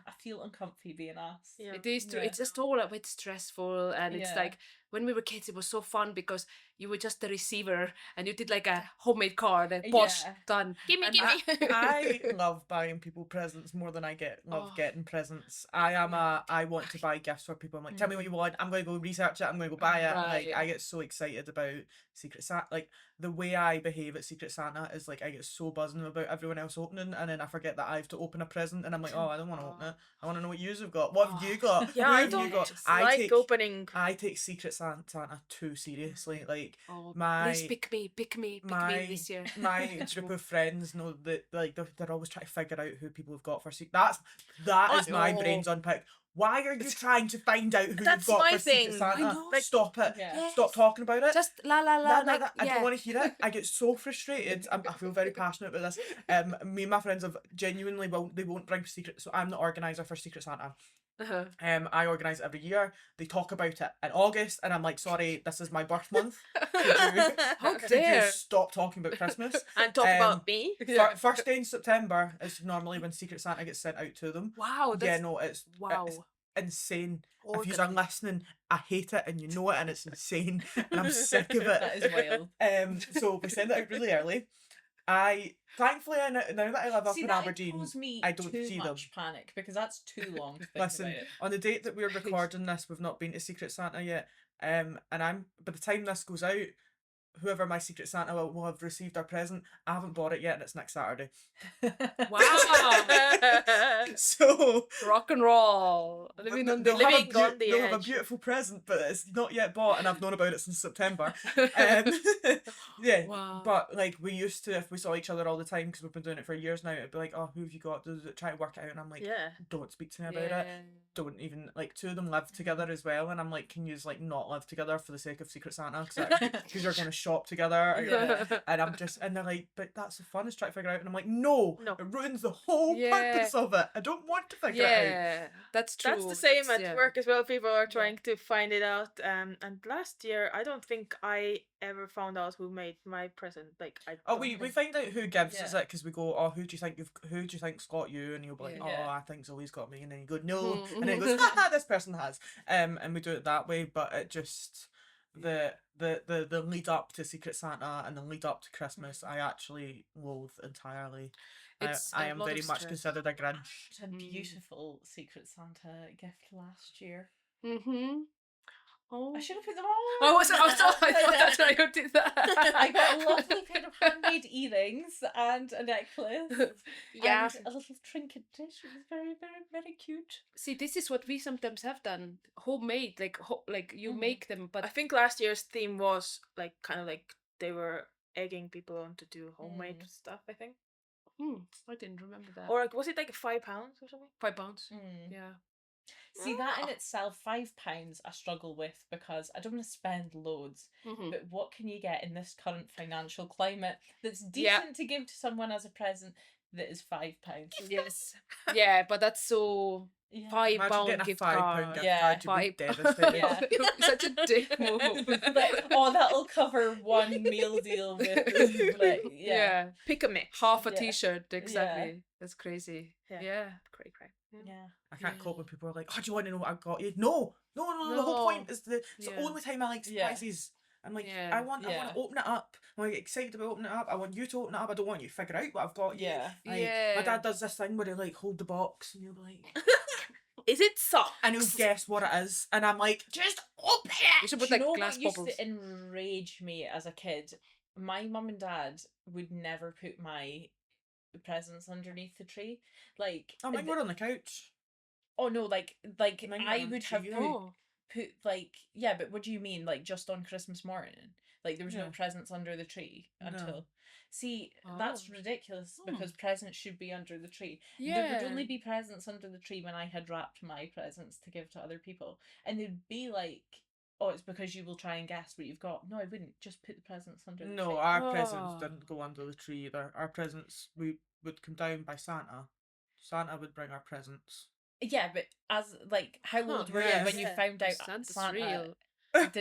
I feel uncomfy being asked. Yeah. It is true. Yeah. It's just all a bit stressful, and it's Yeah. like when we were kids, it was so fun because you were just the receiver, and you did like a homemade card, and posh, Yeah. done. Gimme, And gimme. I love buying people presents more than I love Oh. getting presents. I want to buy gifts for people. I'm like, tell me what you want. I'm going to go research it. I'm going to go buy it. Right. Like, I get so excited about Secret Santa. Like, the way I behave at Secret Santa is like I get so buzzing about everyone else opening, and then I forget that I have to open a present, and I'm like, oh, I don't want to open it. I want to know what you've got. What have you got? Yeah, Who I have you don't got? like opening. I take Secret Santa too seriously. Like, Oh, my please pick me this year. my group of friends know that like they're always trying to figure out who people have got for secret. That is my Oh. brain's unpicked. Why are you trying to find out who That's you've got my for Secret thing. Santa? I know. Like, Stop it. Yeah. Stop talking about it. Just la la la. Nah, like, I yeah. don't want to hear it. I get so frustrated. I feel very passionate about this. Me and my friends have genuinely they won't bring secret. So I'm the organizer for Secret Santa. Uh-huh. I organise it every year. They talk about it in August, and I'm like, sorry, this is my birth month. How Could you dare. stop talking about Christmas? And talk about me. First day in September is normally when Secret Santa gets sent out to them. Wow. Yeah, no, it's Wow. it's insane. If you are Organized. listening, I hate it, and you know it, and it's insane, and I'm sick of it. That is wild. So we send it out really early. Thankfully, now that I live up in that Aberdeen, caused me I don't too see them. much panic because that's too long to think Listen, about it. on the date that we're recording this, we've not been to Secret Santa yet. And by the time this goes out, whoever my Secret Santa will have received our present. I haven't bought it yet, and it's next Saturday. Wow. So Rock and roll. Living on the they'll have a living on the they'll have a edge. beautiful present, but it's not yet bought, and I've known about it since September. Yeah, Wow. but like we used to, if we saw each other all the time, because we've been doing it for years now, it'd be like, oh, who have you got? Try to work it out, and I'm like, Yeah. don't speak to me about it. Don't even, like, two of them live together as well, and I'm like, can you like not live together for the sake of Secret Santa, because you're going to shop together. Yeah. And I'm just, and they're like, but that's the fun, is trying to figure out. And I'm like, no, No. it ruins the whole Yeah. purpose of it. I don't want to figure it out. Yeah, that's true. That's the same It's- at yeah. work as well. People are trying to find it out. And last year, I don't think I ever found out who made my present. Like, I. Oh, don't we think- find out who gives us Yeah. it, because we go, oh, who do you think's got you? And you'll be like, oh, Yeah. I think Zoe's got me. And then you go, no. Mhm. And then it goes, haha, this person has. And we do it that way, but it just, the lead up to Secret Santa and the lead up to Christmas, I actually loathe entirely. It's I a am lot very of much stress. considered a I Grinch. had a beautiful Secret Santa gift last year. Mm-hmm. Oh. I should have put them on. I thought that's why you did that. I got a lovely pair of handmade earrings and a necklace. Yeah. And a little trinket dish. It was very, very, very cute. See, this is what we sometimes have done. Homemade, like you Mhm. make them, but I think last year's theme was like kind of like they were egging people on to do homemade stuff. I think, I didn't remember that. or like, was it like £5 or something? £5. Mm. Yeah. See, that in Ah. itself, £5 I struggle with because I don't want to spend loads. Mm-hmm. But what can you get in this current financial climate that's Yeah. decent to give to someone as a present that is £5? Yes. Yeah, but that's so Yeah. £5 Imagine getting a gift £5 card. gift Yeah. card, you'd be devastated. Yeah. Such a dick move. Like, oh, that'll cover one meal deal with. Like, yeah. Pick a mix. Half a Yeah. t-shirt, exactly. That's crazy. Yeah. Yeah. Cray cray. Yeah. I can't Yeah. cope when people are like, oh, do you want to know what I've got you? No. The whole point is it's the Yeah. only time I like Yeah. surprises. I'm like, Yeah. I want Yeah. to open it up. I'm like excited about opening it up. I want you to open it up. I don't want you to figure out what I've got you. Yeah. Like, Yeah. my dad does this thing where he like hold the box and you'll be like, Is it socks? and he'll guess what it is, and I'm like, just open You it. should Do put you like know glass what used bubbles. to enrage me as a kid? My mum and dad would never put my presents underneath the tree. Like, Oh, mine were on the couch. oh no, like Mine were I on would have tree, put like, yeah, but what do you mean, like just on Christmas morning? Like there was no Yeah. presents under the tree No. until. See, that's Oh. ridiculous Hmm. because presents should be under the tree. Yeah. There would only be presents under the tree when I had wrapped my presents to give to other people. And they'd be like, oh, it's because you will try and guess what you've got. No, I wouldn't. Just put the presents under the tree. No, our presents Oh. didn't go under the tree either. Our presents would come down by Santa. Santa would bring our presents. Yeah, but as, like, how Huh, old were yes. you when you Yeah. found out Santa's Santa real.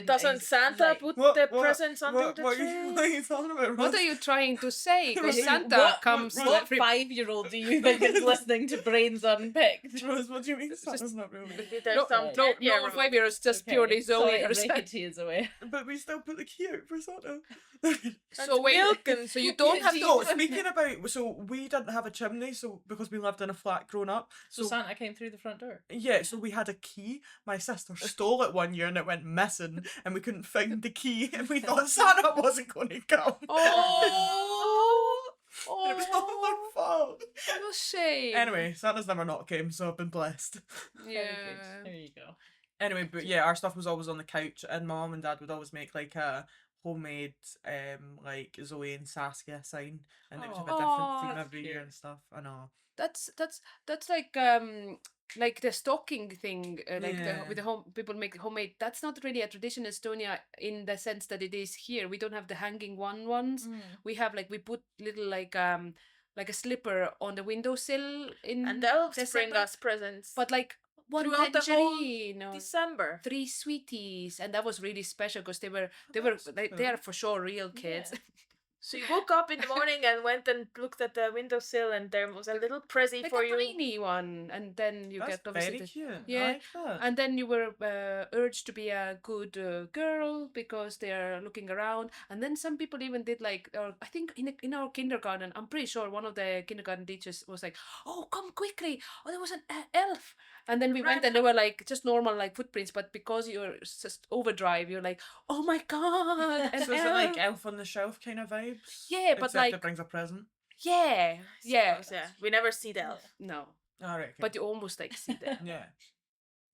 Doesn't Santa put the presents under the tree? What are you talking about, Rose? What are you trying to say? Because What- Santa comes. What 5-year-old do you think is listening to Brains Unpicked? Rose, what do you mean Santa's not real? Maybe there's some No, 10-year-old. 5 years, just purely Zoe herself. Rickety is away. But we still put the key out for Santa. So wait, so you don't have No, to. speaking about, so we didn't have a chimney, so because we lived in a flat growing up. So Santa came through the front door. Yeah, so we had a key. My sister stole it one year and it went missing, and we couldn't find the key, and we thought Santa wasn't going to come. Oh, It was all our fault. what a shame. Anyway, Santa's never not came, so I've been blessed. Yeah. Very good. There you go. Anyway, but yeah, our stuff was always on the couch, and my mum and dad would always make like a homemade like Zoe and Saskia sign, and it was a bit different Oh, theme that's every year cute. and stuff. I know. That's like the stocking thing, like Yeah. with the home people make homemade. That's not really a tradition in Estonia in the sense that it is here. We don't have the hanging ones. We have like we put little like a slipper on the windowsill in And the elves bring December. us presents. But like one Throughout the whole tangerine or December. 3 sweeties, and that was really special because they were that's like, they cool. are for sure real kids. Yeah. So you woke up in the morning and went and looked at the windowsill, and there was a little present Like for a you. tiny one, and then you That's get obviously very the, cute. Yeah, I like that. and then you were urged to be a good girl because they are looking around. And then some people even did like, I think in our kindergarten, I'm pretty sure one of the kindergarten teachers was like, "Oh, come quickly! Oh, there was an elf." And then we went, and they were like just normal like footprints, but because you're just overdrive, you're like, "Oh my god!" An So is it elf. like Elf on the Shelf kind of vibes? Yeah, but Except like- it brings a present. Yeah, yeah, Suppose, yeah. We never see the elf. no, All right. Okay. but you almost like see that. yeah,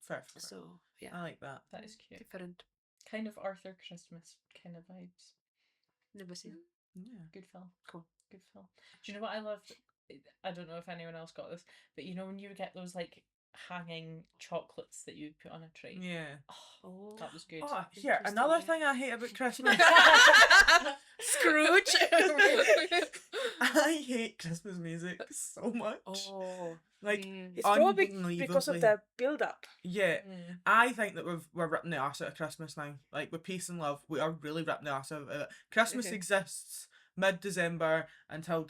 fair. So yeah, I like that. That is cute. different. Kind of Arthur Christmas kind of vibes. Never seen. Yeah. Good film. Cool. Good film. Do you know what I loved? I don't know if anyone else got this, but you know when you get those like hanging chocolates that you put on a tray? Yeah. Oh, That was good. Oh, here Interesting, another yeah. thing I hate about Christmas. Scrooge. I hate Christmas music so much. Oh, Like It's probably because unbelievably. of the build-up. Yeah, Mm. I think that we're ripping the arse out of Christmas now. Like with peace and love, we are really ripping the arse out of it. Christmas Okay. exists mid-December until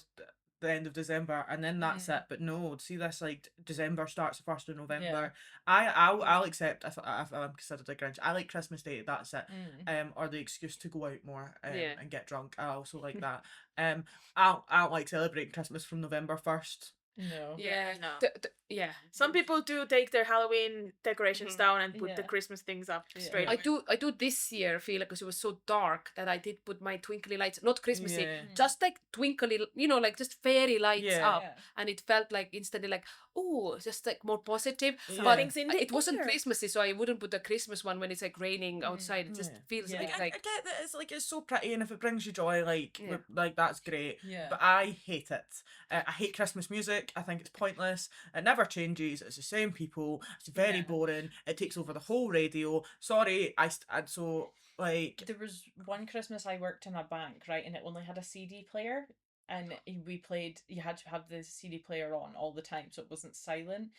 the end of December, and then that's Mm. it. But no, see this like December starts the 1st of November. Yeah. I'll accept if I'm considered a Grinch. I like Christmas Day. That's it. Mm. Or the excuse to go out more Yeah. and get drunk. I also like that. I don't like celebrating Christmas from November 1st. No. yeah, No. yeah. Some people do take their Halloween decorations Mhm. down and put the Yeah. Christmas things up Yeah. straight I away. do this year feel like because it was so dark that I did put my twinkly lights, not Christmassy, Yeah. just like twinkly, like just fairy lights Yeah. up, Yeah. and it felt like instantly like, oh, just like more positive. Yeah. But Something's in the it wasn't air. Christmassy, so I wouldn't put a Christmas one when it's like raining outside. It just Yeah. feels Yeah. a bit I like get that it's like it's so pretty, and if it brings you joy, like Yeah. like that's great. Yeah. But I hate it. I hate Christmas music. I think it's pointless. It never changes. It's the same people. It's very Yeah. boring. It takes over the whole radio. Sorry, and so like There was one Christmas I worked in a bank, right, and it only had a CD player, and we played. You had to have the CD player on all the time, so it wasn't silent.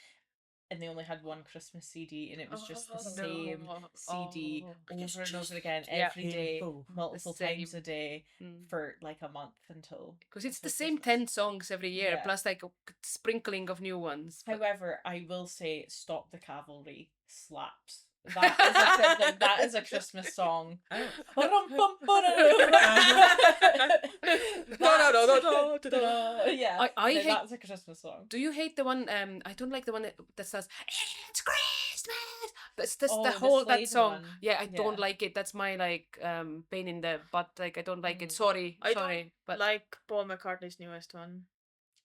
And they only had one Christmas CD, and it was just the same CD It's over and just- over again yeah. every day, Painful. multiple The times same. a day Mm. for like a month until. Because it's the until same Christmas. 10 songs every year, Yeah. plus like a sprinkling of new ones. But However, I will say, "Stop the Cavalry" slaps. That is a Christmas song. Yeah, I hate- that's a Christmas song. do you hate the one? I don't like the one that says "It's Christmas." That's Oh, the the whole that Slade song. one. Yeah, I don't Yeah. like it. That's my like pain in the butt. Like I don't like it. Mm. Sorry, I sorry, but like Paul McCartney's newest one.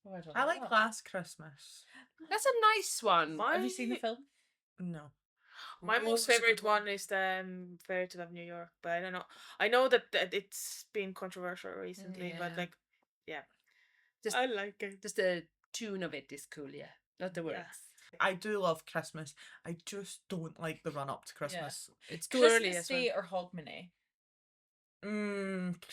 Oh, I don't I know like that. Last Christmas. that's a nice one. My, Have you seen the film? No. My most favorite one is the Fairy Tale of New York, but I don't know. I know that it's been controversial recently, but Yeah. like, yeah, Just- I like it. Just the tune of it is cool. Yeah, not the words. Yes. I do love Christmas. I just don't like the run up to Christmas. It's too early Christmas as well. Day or Hogmanay?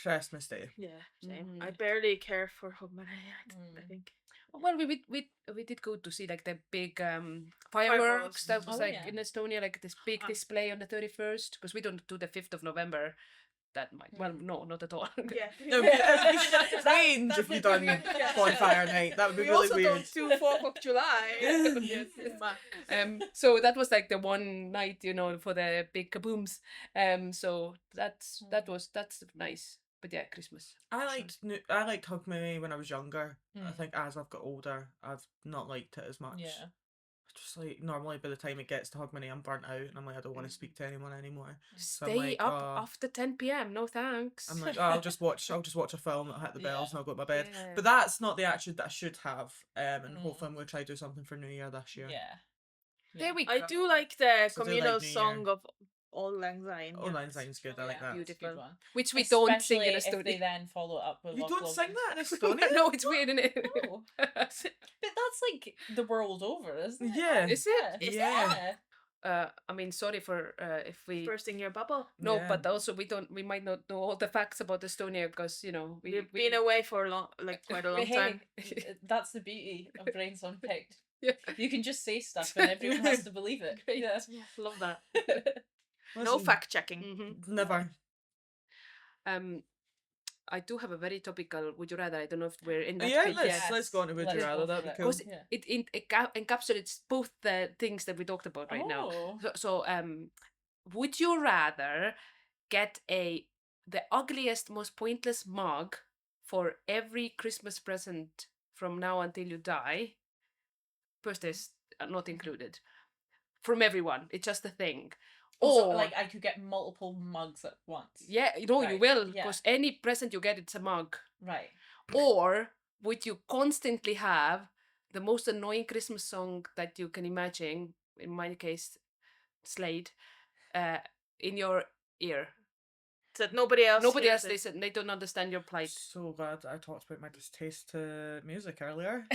Christmas Day. Yeah, same. I Mhm. barely care for Hogmanay. I Mm. think. Well, we did go to see like the big fireworks that was in Estonia, like this big display on the 31st, because we don't do the 5th of November. That might no, not at all. Yeah. No, it'd be strange if you done bonfire night. That would be really weird. We also don't do 4th of July. Yes. So that was like the one night, for the big kabooms. So that's nice. But yeah, Christmas. I liked Hug Me when I was younger. I think as I've got older, I've not liked it as much. Yeah. Just like normally by the time it gets to Hug Me, I'm burnt out and I'm like, I don't want to speak to anyone anymore. Stay up after 10 p.m. No thanks. I'm like, I'll just watch a film that'll hit the bells and I'll go to my bed. Yeah. But that's not the attitude that I should have. And hopefully I'm going to try to do something for New Year this year. Yeah. There we go. I do like the So communal like New song Year. of Auld Lang Syne. Auld Lang Syne's good. I like that. Beautiful. Good one. Which we don't sing in Especially if they Estonia. then follow it up with You Loch don't sing Lomond. that in Estonia? No, it's weird, isn't it? No. But that's like the world over, isn't it? Yeah. Is it? Yeah. I mean, sorry for if we Bursting your bubble. no, Yeah. but also we might not know all the facts about Estonia because We've been away for quite a long But time. hey, that's the beauty of Brains Unpicked. Yeah. You can just say stuff and everyone has to believe it. Yeah. love that. No Listen, fact checking. Mm-hmm. Never. I do have a very topical would you rather. I don't know if we're in that Yeah, bit yet. let's go on to Would You Let's Rather. go That'd for be it. cool. Because it encapsulates both the things that we talked about right now. Oh. So, would you rather get the ugliest, most pointless mug for every Christmas present from now until you die? Birthdays are not included. From everyone, it's just a thing. Also, Or like I could get multiple mugs at once. yeah, you Right, will yeah. because any present you get, it's a mug. Right. Or would you constantly have the most annoying Christmas song that you can imagine, in my case, Slade, in your ear? So that nobody else hears it. listen, they don't understand your plight. So glad I talked about my distaste to music earlier.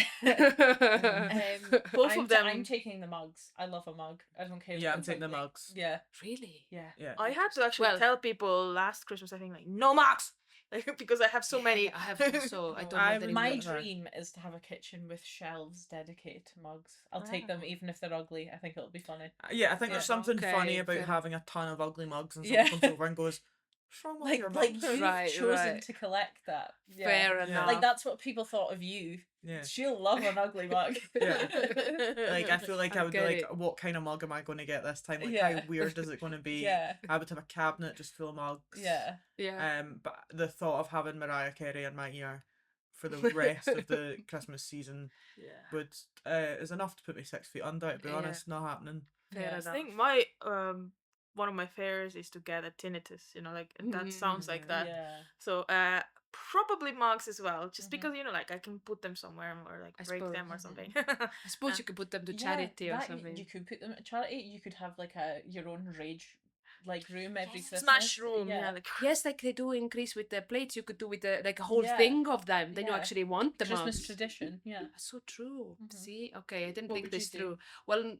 Both I'm of them. I'm taking the mugs. I love a mug. I don't care. Yeah, if I'm it's taking the ugly. mugs. Yeah. Really? Yeah. Yeah. I had to actually Well- tell people last Christmas, I think, like, no mugs! Because I have so many. I have also. I don't I'm- want any My mugs. dream is to have a kitchen with shelves dedicated to mugs. I'll take them even if they're ugly. I think it'll be funny. Yeah, I think there's Yeah. something funny Okay, about fair. having a ton of ugly mugs and Yeah. someone comes over and goes, "What's wrong with your Like mugs?" you've Right, chosen right. to collect that. Yeah. Fair Yeah. enough. Like that's what people thought of you. Yeah. She'll love an ugly mug. Yeah. Like I feel like I I would be get like, it. what kind of mug am I going to get this time? Like Yeah. how weird is it going to be? Yeah. I would have a cabinet just full of mugs. Yeah. Yeah. But the thought of having Mariah Carey in my ear for the rest of the Christmas season Yeah. would is enough to put me 6 feet under. To be Yeah. honest, not happening. Fair Yeah. enough. I think my one of my fears is to get a tinnitus, like and that sounds like that. Yeah. So probably mugs as well, just Mhm. because like I can put them somewhere or like I break them or suppose. something. I suppose you could put them to charity or that something. You could put them at charity. You could have like your own rage room every Christmas. Smash room, yeah. Like Yes, like they do in Greece with the plates, you could do with the like a whole Yeah. thing of them. Then you Yeah. actually want the Christmas mugs. tradition. Yeah. That's so true. Mhm. See, okay, I didn't What think would you this do? through. Well,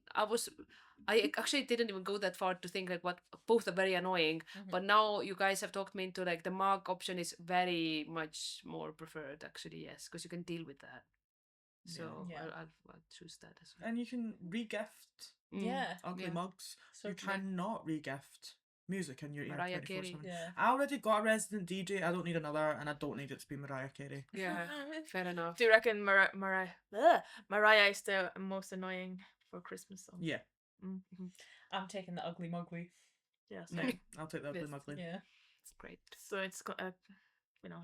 I actually didn't even go that far to think like what both are very annoying. Mhm. But now you guys have talked me into like the mug option is very much more preferred. Actually, yes, because you can deal with that. So Yeah. I'll choose that as well. And you can re-gift Mm. Yeah. ugly Yeah. mugs. So You cannot re-gift music in your ear Mariah 24/7. Carey. Yeah. I already got a resident DJ. I don't need another, and I don't need it to be Mariah Carey. Yeah, fair enough. do you reckon Mariah is the most annoying for Christmas song? Yeah, Mm-hmm. I'm taking the ugly mugly. Yeah. So, no, I'll take that Yes. blue mugly. Yeah. It's great. so it's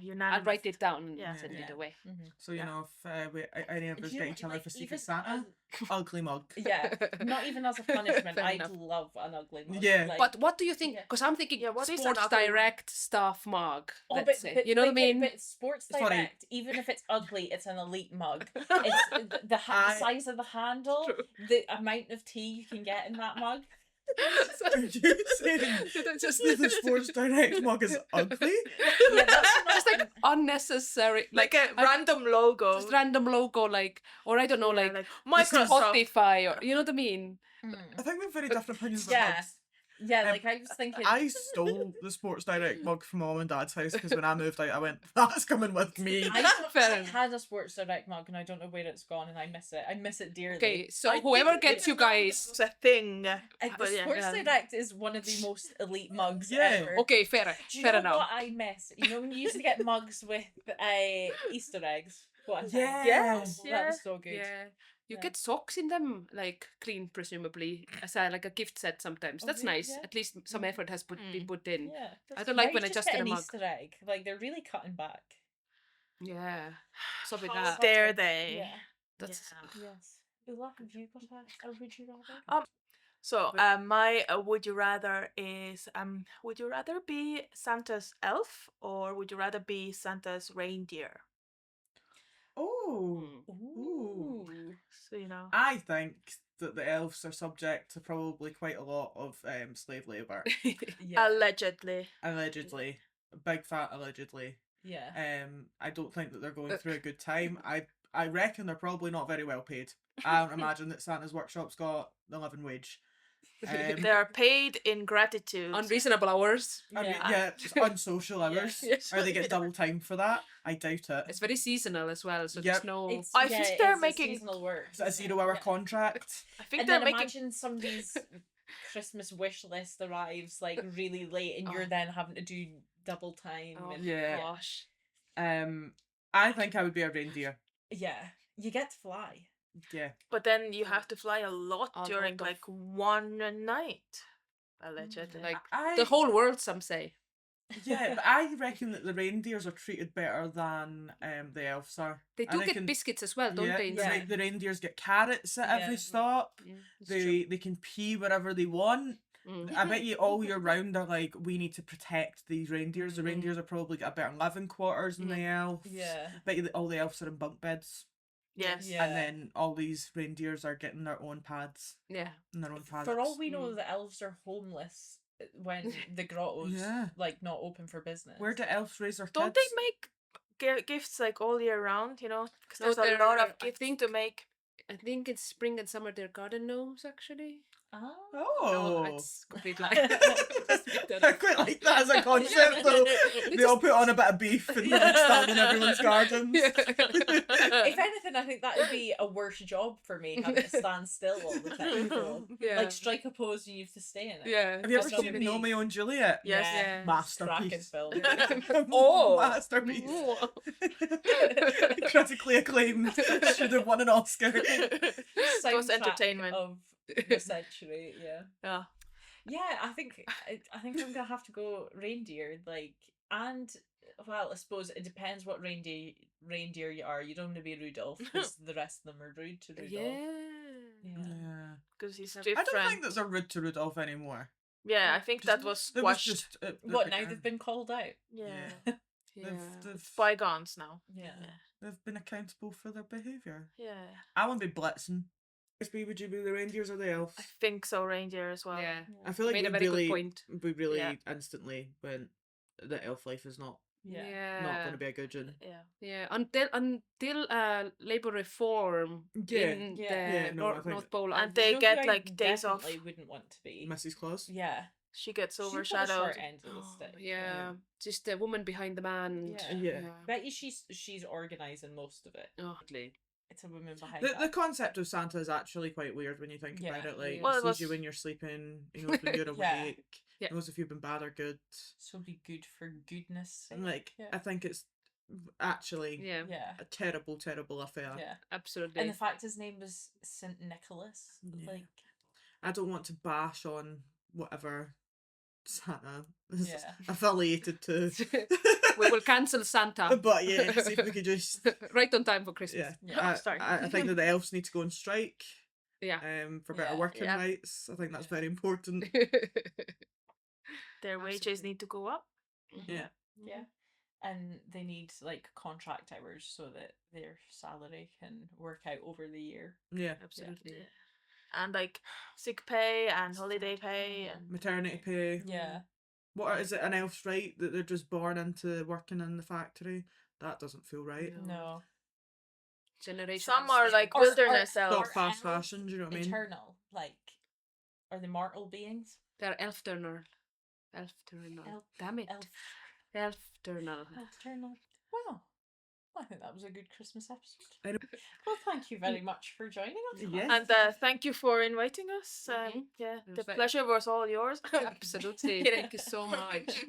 unanimous. I'll write it down and Yeah. send it Yeah. away. Mm-hmm. So you know, if any of us You get know, each other like, for Secret even Santa, ugly mug. Yeah. Not even as a punishment. Fair I'd enough. love an ugly mug. Yeah. Like, But what do you think? Yeah. Because I'm thinking Yeah, what is an Sports ugly mug? Direct staff mug. Oh, Let's but, say. but, You know what I but- mean? But Sports Sorry. Direct, even if it's ugly, it's an elite mug. It's the size of the handle, the amount of tea you can get in that mug. Are you saying Just the Sports Direct mug is ugly? Yeah, that's It's like unnecessary, like a random logo. just random logo, like, or I don't know, Yeah, like Microsoft. Spotify, or you know what I mean? I think we have very different opinions about Yeah. mugs. Yeah, like I was thinking. I stole the Sports Direct mug from Mum and Dad's house because when I moved out, I went, "That's coming with me." I Fair enough. had a Sports Direct mug and I don't know where it's gone and I miss it. I miss it dearly. Okay, so I whoever didn't gets you even know guys. that was a thing. The But yeah, Sports yeah. Direct is one of the most elite mugs Yeah. ever. Okay, fair Do you fair know enough. what I miss? You know when you used to get mugs with Easter eggs? What a time. Yes, That yeah. was so good. Yeah. You Yeah. get socks in them, like clean, presumably, as like a gift set sometimes. Oh, That's really? nice. Yeah. At least some Mm. effort has been put in. Yeah. I don't like Now when you I just get get a an mug. Easter egg. Like they're really cutting back. Yeah. So with How that. dare they? Yeah. That's Yes. Ulla, have you got a would you rather? So, my would you rather is would you rather be Santa's elf or would you rather be Santa's reindeer? Oh. Ooh. So I think that the elves are subject to probably quite a lot of slave labour. Yeah. allegedly. Allegedly. Big fat allegedly. Yeah. I don't think that they're going through a good time. I reckon they're probably not very well paid. I don't imagine that Santa's workshop's got the living wage. They are paid in gratitude. unreasonable hours. I mean, Yeah. yeah, just unsocial hours. Yes. Or they get double time for that. I doubt it. It's very seasonal as well, so Yep. there's no. I think they're it's making- seasonal work. Is it a 0-hour contract? I think And they're then making. imagine somebody's Christmas wish list arrives like really late, and you're Oh. then having to do double time. Oh, and, Yeah. Gosh. I think I would be a reindeer. Yeah, you get to fly. Yeah. But then you have to fly a lot A during lot of- like one night. Allegedly. Like I, the whole world, some say. yeah, but I reckon that the reindeers are treated better than the elves are. They I do get reckon- biscuits as well, don't yeah, they? Yeah. the reindeers get carrots at every Yeah. stop. Yeah, it's true. They can pee wherever they want. Mm. I bet you all year round are like, we need to protect these reindeers. The Mm. reindeers are probably got a better living quarters than the elves. Yeah. I bet you that all the elves are in bunk beds. Yes. Yeah. And then all these reindeers are getting their own pads Yeah. and their own pads. For all we know, Mm. the elves are homeless when the grotto's Yeah. like not open for business. Where do elves raise their Don't kids? they make gifts like all year round? Because No, there's a lot of I gifts think- to make. I think it's spring and summer their garden gnomes actually. Oh. Oh. No, it's complete lie. I quite like that as a concept though. They all put on a bit of beef and like stand in everyone's gardens. If anything, I think that would be a worse job for me, having to stand still all the time. So, Yeah. like strike a pose and you have to stay in it. Yeah. Have you ever That's seen what we- Romeo and Juliet? Yes. Yeah. Masterpiece. Cracking film. Oh. Masterpiece. Oh. Critically acclaimed. Should have won an Oscar. Those Soundtrack entertainment. of the century. Yeah. Yeah. Yeah, I think I'm gonna have to go reindeer. Like, and well, I suppose it depends what reindeer you are. You don't want to be Rudolph because the rest of them are rude to Rudolph. Yeah. Yeah. Because he's I different. I don't think that they're rude to Rudolph anymore. Yeah, I think that was It was squashed. just What now? They've been called out. Yeah. Yeah. It's bygones now. Yeah. they've been accountable for their behaviour. Yeah. I want to be Blitzen. Would you be the reindeers or the elves? I think so, reindeer as well. Yeah. I feel like Made a we very really, good point. we really Yeah. instantly went. The elf life is not Yeah. not going to be a good one. Yeah. Yeah, until labor reform Yeah. in Yeah. the Yeah, no, I think- North Pole, And and they You know get, who I like, days off. definitely wouldn't want to be. Mrs. Claus. Yeah. She gets She's got the overshadowed. short end of the Oh, stick. yeah, just the woman behind the man. Yeah. Yeah. Bet you she's organising most of it. Oh, It's a woman behind The that. concept of Santa is actually quite weird when you think Yeah. about it. Like, Yeah. Well, he it sees was- you when you're sleeping, he knows when you're Yeah. awake, Yeah. he knows if you've been bad or good. So be good for goodness sake. And like, yeah. I think it's actually yeah, Yeah. a terrible, terrible affair. Yeah. absolutely. And the fact his name was Saint Nicholas, Yeah. like, I don't want to bash on whatever Santa is Yeah. affiliated to. we will cancel Santa. But yeah, see if we could just. Right on time for Christmas. Yeah, Yeah. Sorry. I think that the elves need to go on strike. Yeah. For better Yeah. working Yeah. rights. I think that's very important. Their wages Absolutely. need to go up. Yeah. yeah. And they need like contract hours so that their salary can work out over the year. Yeah. Absolutely. And like sick pay and holiday pay and Maternity pay. Yeah. Is it an elf's right that they're just born into working in the factory? That doesn't feel right. No. No. Generation. some are like Or- wilderness or- elves. Not fast fashion, do you know what I mean? Eternal. Like, are they mortal beings? They're elfternal. Damn it. Elfternal. Wow. I think that was a good Christmas episode. I know. Well, thank you very much for joining us. Yes. And thank you for inviting us. Yeah, It the was pleasure was all yours. Absolutely. Thank you so much.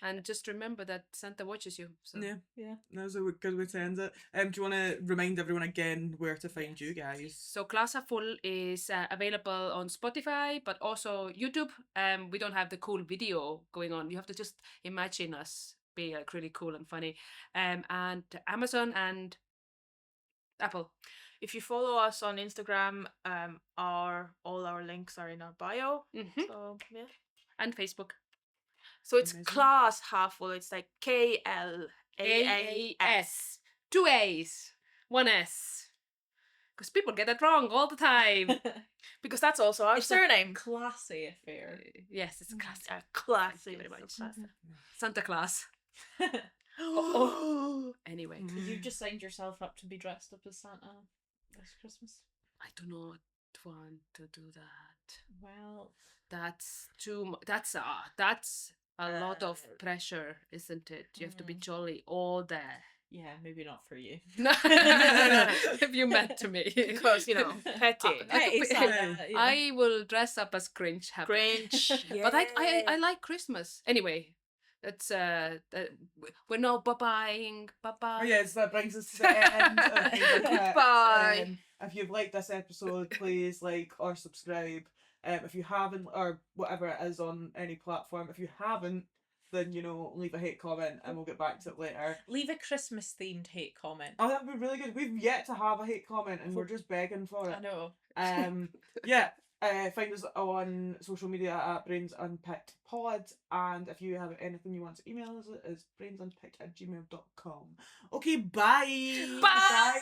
And just remember that Santa watches you. So. Yeah. That was a good way to end it. Do you want to remind everyone again where to find you guys? So Klaas Half is available on Spotify, but also YouTube. We don't have the cool video going on. You have to just imagine us be like really cool and funny. And Amazon and Apple. If you follow us on Instagram, all our links are in our bio. Mm-hmm. So yeah. And Facebook. So it's Amazing. Klaas Half. Well, it's like KLAAS. 2 A's, 1 S. Because people get it wrong all the time. Because that's also our It's a surname. classy affair. Yes, it's classy. Classy. Thank you very much. So classy. Santa Claus. Oh. Anyway, You've just signed yourself up to be dressed up as Santa this Christmas. I do not want to do that. Well, That's too much. That's a lot of pressure, isn't it? You have to be jolly all day. yeah, maybe not for you. If you meant to me. Because, petty. Petty Santa, yeah. I will dress up as Grinch. Happy. Grinch. But I like Christmas. Anyway, that's we're now bye-bying. Bye-bye. Oh yes, that brings us to the end of Unpicked. Bye. If you've liked this episode, please like or subscribe. If you haven't, or whatever it is on any platform, if you haven't, then leave a hate comment and we'll get back to it later. Leave a Christmas themed hate comment. Oh, that'd be really good. We've yet to have a hate comment and we're just begging for it. I know. Yeah. Find us on social media at Brains Unpicked Pod, and if you have anything you want to email us, it's brainsunpicked@gmail.com. Okay, bye. Bye.